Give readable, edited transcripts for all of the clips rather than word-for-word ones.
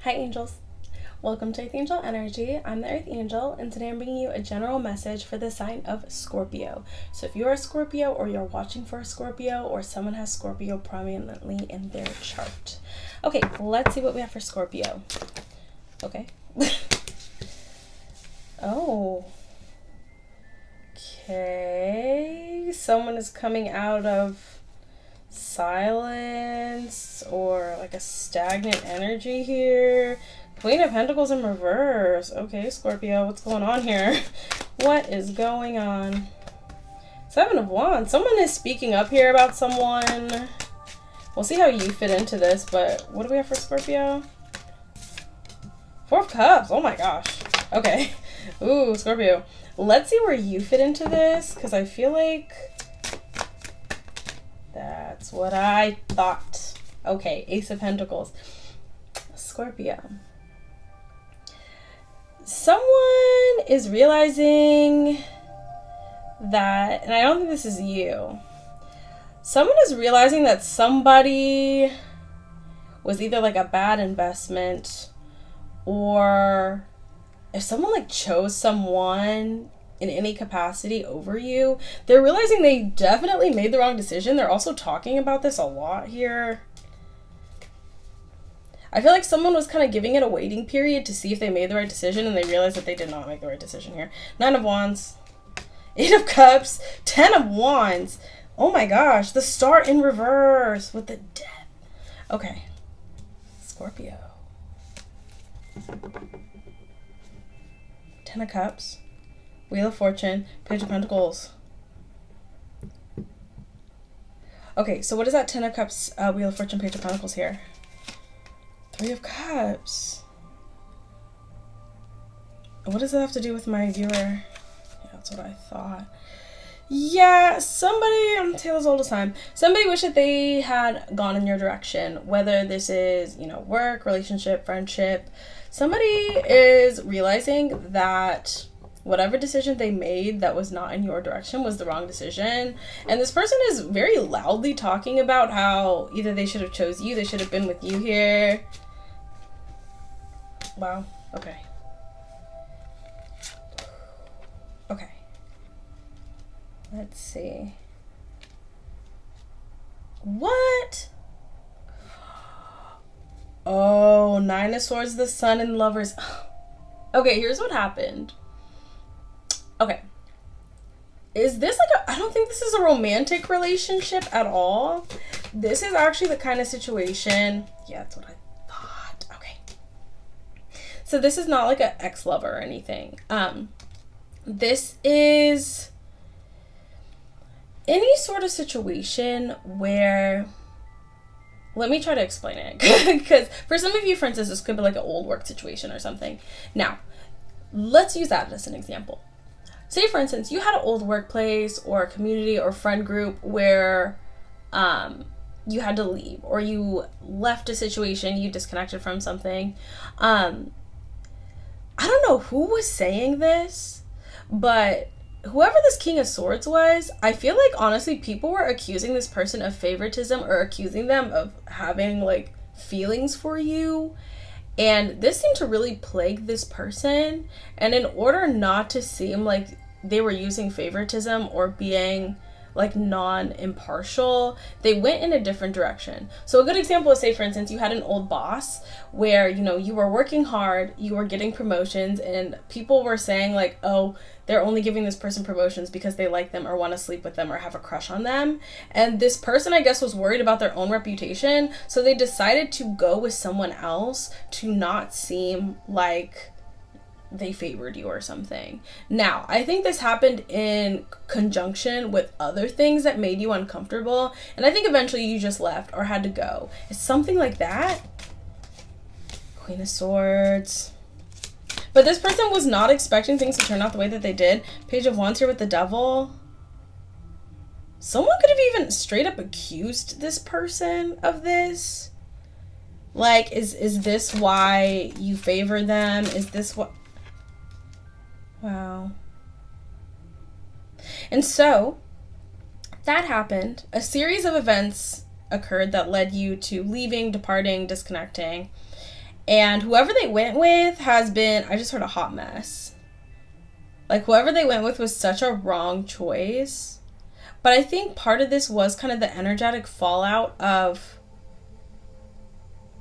Hi angels, welcome to Earth Angel Energy. I'm the Earth Angel, and today I'm bringing you a general message for the sign of Scorpio. So if you're a Scorpio or you're watching for a Scorpio or someone has Scorpio prominently in their chart. Okay, let's see what we have for Scorpio. Okay. Oh. Okay. Someone is coming out of silence or like a stagnant energy here. Queen of Pentacles in reverse. Okay, Scorpio, what's going on here? What is going on? Seven of Wands. Someone is speaking up here about someone. We'll see how you fit into this, but what do we have for Scorpio? Four of Cups. Oh my gosh. Okay. Ooh, Scorpio. Let's see where you fit into this, because I feel like that's what I thought. Okay, Ace of Pentacles. Scorpio. Someone is realizing that, and I don't think this is you, someone is realizing that somebody was either like a bad investment, or if someone like chose someone in any capacity over you, they're realizing they definitely made the wrong decision. They're also talking about this a lot here. I feel like someone was kind of giving it a waiting period to see if they made the right decision, and they realized that they did not make the right decision here. Nine of Wands, Eight of Cups, Ten of Wands. Oh my gosh, the Star in reverse with the Death. Okay, Scorpio. Ten of Cups, Wheel of Fortune, Page of Pentacles. Okay, so what is that Ten of Cups, Wheel of Fortune, Page of Pentacles here? Three of Cups. What does that have to do with my viewer? Yeah, that's what I thought. Yeah, somebody, tale as old as time. Somebody wished that they had gone in your direction. Whether this is, work, relationship, friendship. Somebody is realizing that whatever decision they made that was not in your direction was the wrong decision. And this person is very loudly talking about how either they should have chose you, they should have been with you here. Wow. Okay. Okay. Let's see. What? Oh, Nine of Swords, the Sun, and Lovers. Okay, here's what happened. Okay. Is this like I don't think this is a romantic relationship at all. This is actually the kind of situation. Yeah, that's what I thought. Okay. So this is not like an ex-lover or anything. This is any sort of situation where, let me try to explain it, because for some of you, for instance, this could be like an old work situation or something. Now, let's use that as an example. Say, for instance, you had an old workplace or a community or friend group where you had to leave, or you left a situation, you disconnected from something. I don't know who was saying this, but whoever this King of Swords was, I feel like honestly people were accusing this person of favoritism or accusing them of having like feelings for you. And this seemed to really plague this person. And in order not to seem like they were using favoritism or being like non-impartial, they went in a different direction. So a good example is, say for instance, you had an old boss where, you were working hard, you were getting promotions, and people were saying like, oh, they're only giving this person promotions because they like them or want to sleep with them or have a crush on them. And this person, I guess, was worried about their own reputation, so they decided to go with someone else to not seem like they favored you or something. Now, I think this happened in conjunction with other things that made you uncomfortable, and I think eventually you just left or had to go. It's something like that. Queen of Swords. But this person was not expecting things to turn out the way that they did. Page of Wands here with the Devil. Someone could have even straight up accused this person of this. Like, is this why you favor them? Is this what... Wow. And so, that happened. A series of events occurred that led you to leaving, departing, disconnecting. And whoever they went with has been, I just heard a hot mess. Like, whoever they went with was such a wrong choice. But I think part of this was kind of the energetic fallout of,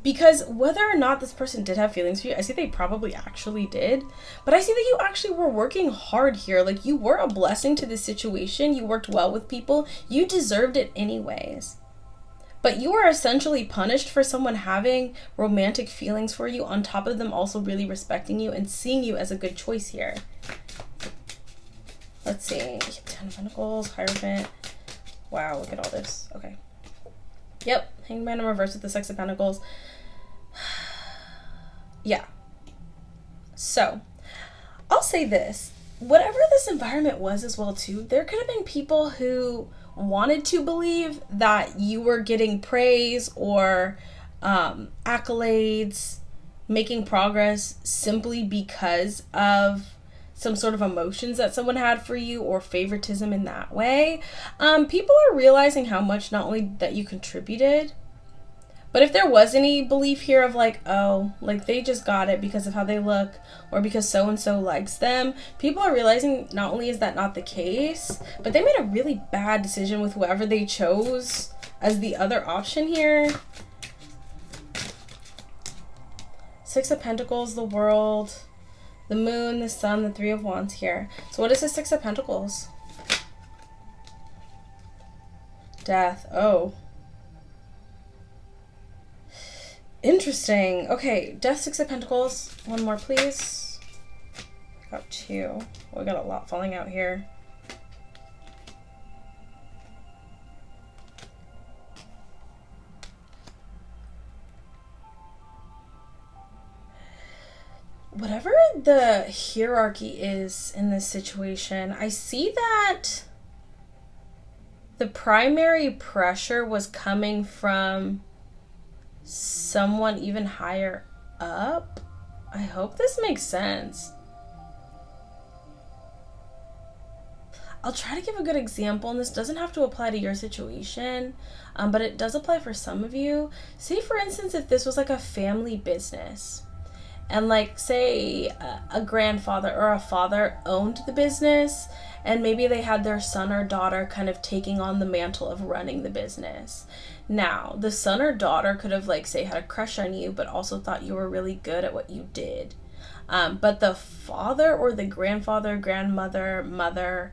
because whether or not this person did have feelings for you, I see they probably actually did. But I see that you actually were working hard here. Like, you were a blessing to this situation. You worked well with people. You deserved it anyways. But you were essentially punished for someone having romantic feelings for you, on top of them also really respecting you and seeing you as a good choice here. Let's see. 10 of Pentacles, Hierophant. Wow, look at all this. Okay. Yep. Hanged Man in reverse with the Six of Pentacles. Yeah. So, I'll say this. Whatever this environment was as well, too, there could have been people who wanted to believe that you were getting praise or accolades, making progress simply because of some sort of emotions that someone had for you or favoritism in that way. People are realizing how much not only that you contributed, but if there was any belief here of like, oh, like they just got it because of how they look or because so-and-so likes them, people are realizing not only is that not the case, but they made a really bad decision with whoever they chose as the other option here. Six of Pentacles, the World, the Moon, the Sun, the Three of Wands here. So what is the Six of Pentacles? Death. Oh. Interesting. Okay, Death, Six of Pentacles. One more, please. Got two. Oh, we got a lot falling out here. Whatever the hierarchy is in this situation, I see that the primary pressure was coming from someone even higher up. I hope this makes sense. I'll try to give a good example, and this doesn't have to apply to your situation, but it does apply for some of you. Say, for instance, if this was like a family business, and like say a grandfather or a father owned the business, and maybe they had their son or daughter kind of taking on the mantle of running the business. Now, the son or daughter could have, like, say, had a crush on you, but also thought you were really good at what you did. But the father or the grandfather, grandmother, mother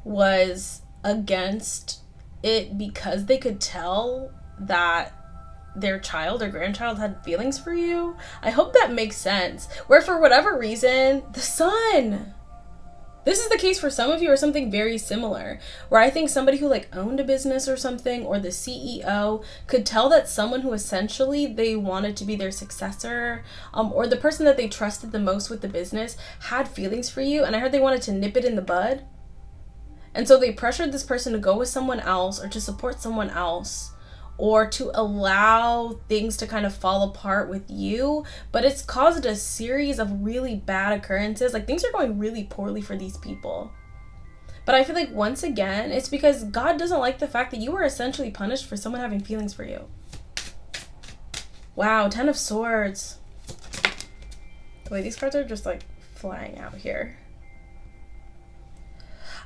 was against it because they could tell that their child or grandchild had feelings for you. I hope that makes sense. Where for whatever reason, the son. This is the case for some of you, or something very similar, where I think somebody who like owned a business or something, or the CEO, could tell that someone who essentially they wanted to be their successor, or the person that they trusted the most with the business, had feelings for you, and I heard they wanted to nip it in the bud. And so they pressured this person to go with someone else, or to support someone else, or to allow things to kind of fall apart with you. But it's caused a series of really bad occurrences. Like, things are going really poorly for these people. But I feel like, once again, it's because God doesn't like the fact that you were essentially punished for someone having feelings for you. Wow, 10 of Swords. The way these cards are just like flying out here.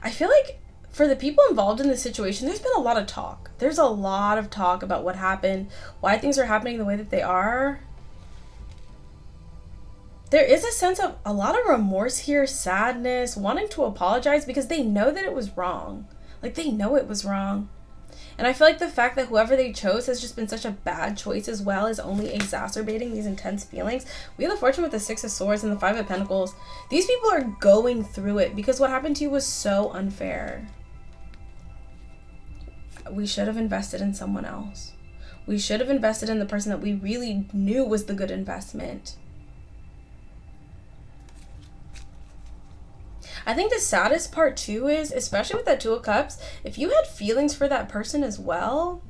I feel like for the people involved in this situation, there's been a lot of talk. There's a lot of talk about what happened, why things are happening the way that they are. There is a sense of a lot of remorse here, sadness, wanting to apologize because they know that it was wrong. Like, they know it was wrong. And I feel like the fact that whoever they chose has just been such a bad choice as well is only exacerbating these intense feelings. Wheel of Fortune with the Six of Swords and the Five of Pentacles. These people are going through it because what happened to you was so unfair. We should have invested in someone else. We should have invested in the person that we really knew was the good investment. I think the saddest part too is, especially with that Two of Cups, if you had feelings for that person as well,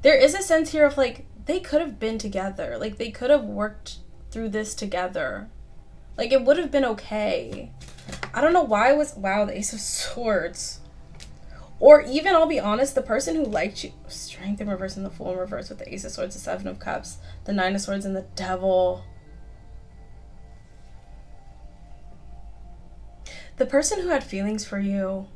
there is a sense here of like, they could have been together. Like, they could have worked through this together. Like, it would have been okay. I don't know why it was, wow, the Ace of Swords. Or even, I'll be honest, the person who liked you, strength in reverse and the Fool in reverse with the Ace of Swords, the Seven of Cups, the Nine of Swords, and the Devil. The person who had feelings for you,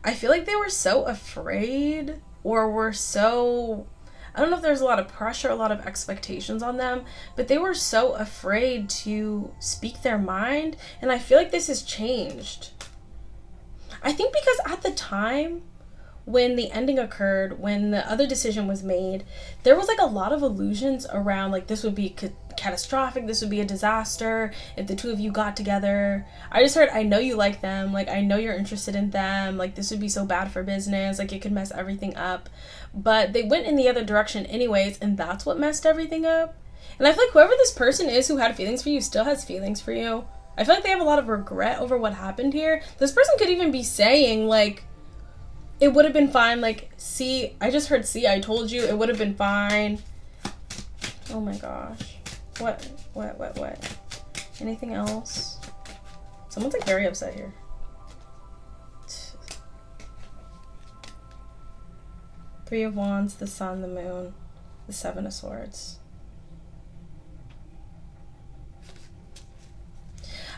I feel like they were so afraid, or were so, I don't know if there's a lot of pressure, a lot of expectations on them, but they were so afraid to speak their mind, and I feel like this has changed. I think because at the time when the ending occurred, when the other decision was made, there was like a lot of illusions around like this would be catastrophic, this would be a disaster if the two of you got together. I just heard, I know you like them, like I know you're interested in them, like this would be so bad for business, like it could mess everything up. But they went in the other direction anyways, and that's what messed everything up. And I feel like whoever this person is who had feelings for you still has feelings for you. I feel like they have a lot of regret over what happened here. This person could even be saying, like, it would have been fine. Like, see, I just heard, see, I told you, it would have been fine. Oh my gosh. What? Anything else? Someone's, like, very upset here. Three of Wands, the Sun, the Moon, the Seven of Swords.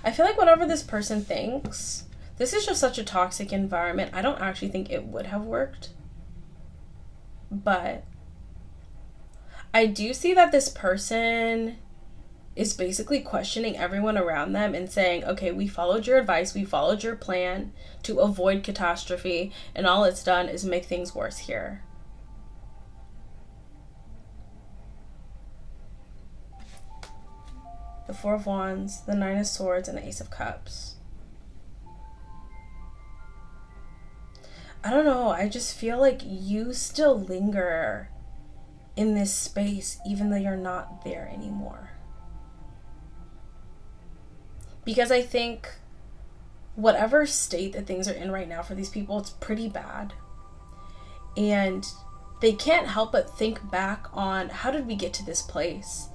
I feel like whatever this person thinks, this is just such a toxic environment. I don't actually think it would have worked. But I do see that this person is basically questioning everyone around them and saying, okay, we followed your advice, we followed your plan to avoid catastrophe, and all it's done is make things worse here. The Four of Wands, the Nine of Swords, and the Ace of Cups. I don't know, I just feel like you still linger in this space even though you're not there anymore. Because I think whatever state that things are in right now for these people, it's pretty bad. And they can't help but think back on, how did we get to this place?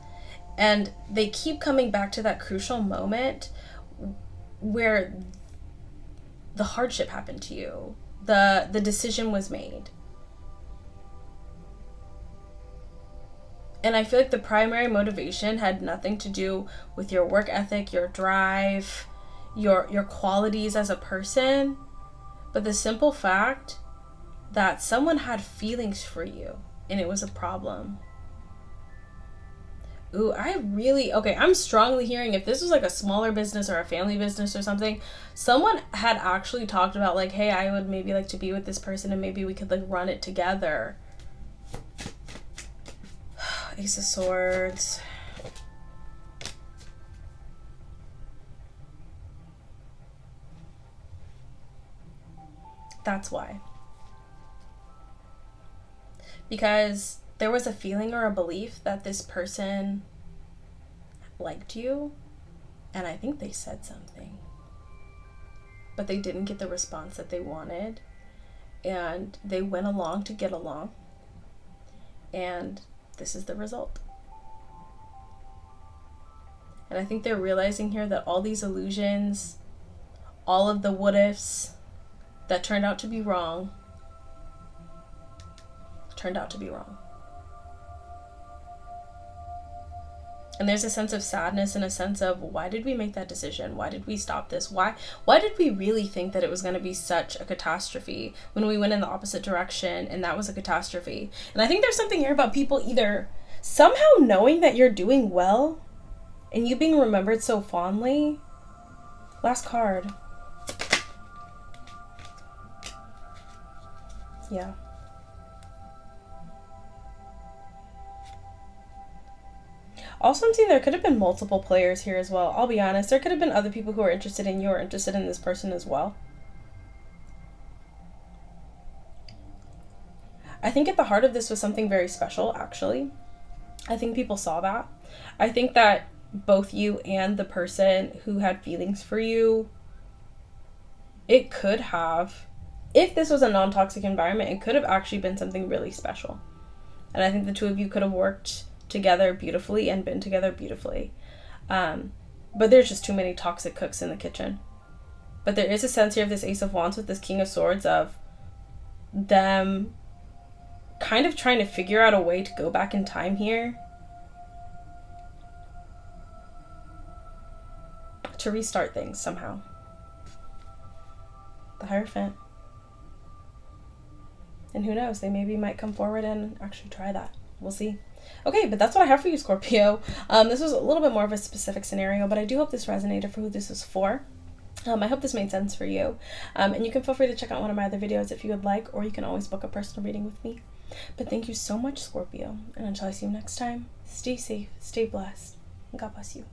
And they keep coming back to that crucial moment where the hardship happened to you. The decision was made. And I feel like the primary motivation had nothing to do with your work ethic, your drive, your qualities as a person, but the simple fact that someone had feelings for you and it was a problem. Ooh, I'm strongly hearing if this was like a smaller business or a family business or something, someone had actually talked about like, hey, I would maybe like to be with this person and maybe we could like run it together. Ace of Swords. That's why. Because there was a feeling or a belief that this person liked you, and I think they said something, but they didn't get the response that they wanted, and they went along to get along, and this is the result. And I think they're realizing here that all these illusions, all of the what ifs that turned out to be wrong, turned out to be wrong. And there's a sense of sadness and a sense of, why did we make that decision? Why did we stop this? Why did we really think that it was going to be such a catastrophe when we went in the opposite direction and that was a catastrophe? And I think there's something here about people either somehow knowing that you're doing well and you being remembered so fondly. Last card. Yeah. Also, I'm seeing there could have been multiple players here as well. I'll be honest, there could have been other people who are interested in you or interested in this person as well. I think at the heart of this was something very special, actually. I think people saw that. I think that both you and the person who had feelings for you, it could have, if this was a non-toxic environment, it could have actually been something really special. And I think the two of you could have worked together beautifully and been together beautifully. But there's just too many toxic cooks in the kitchen. But there is a sense here of this Ace of Wands with this King of Swords of, them kind of trying to figure out a way to go back in time here to restart things somehow. The Hierophant. And who knows, they maybe might come forward and actually try that. We'll see. Okay, but that's what I have for you, Scorpio. This was a little bit more of a specific scenario, but I do hope this resonated for who this is for. I hope this made sense for you. And you can feel free to check out one of my other videos if you would like, or you can always book a personal reading with me. But thank you so much, Scorpio. And until I see you next time, stay safe, stay blessed, and God bless you.